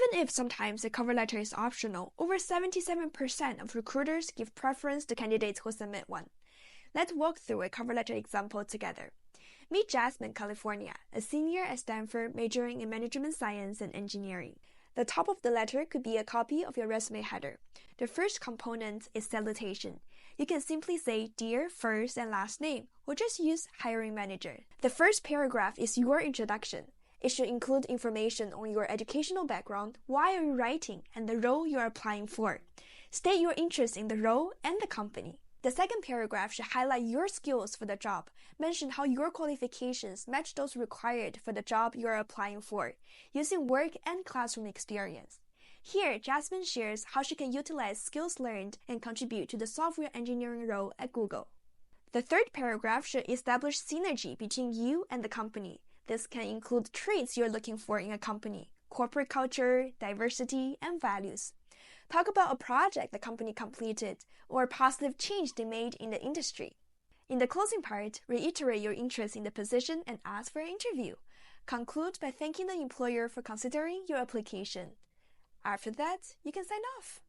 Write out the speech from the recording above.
Even if sometimes a cover letter is optional, over 77% of recruiters give preference to candidates who submit one. Let's walk through a cover letter example together. Meet Jasmine, California, a senior at Stanford majoring in management science and engineering. The top of the letter could be a copy of your resume header. The first component is salutation. You can simply say Dear first and last name, or just use hiring manager. The first paragraph is your introduction. It should include information on your educational background, why are you writing, and the role you are applying for. State your interest in the role and the company. The second paragraph should highlight your skills for the job. Mention how your qualifications match those required for the job you are applying for, using work and classroom experience. Here, Jasmine shares how she can utilize skills learned and contribute to the software engineering role at Google. The third paragraph should establish synergy between you and the company. This can include traits you're looking for in a company, corporate culture, diversity, and values. Talk about a project the company completed or a positive change they made in the industry. In the closing part, reiterate your interest in the position and ask for an interview. Conclude by thanking the employer for considering your application. After that, you can sign off.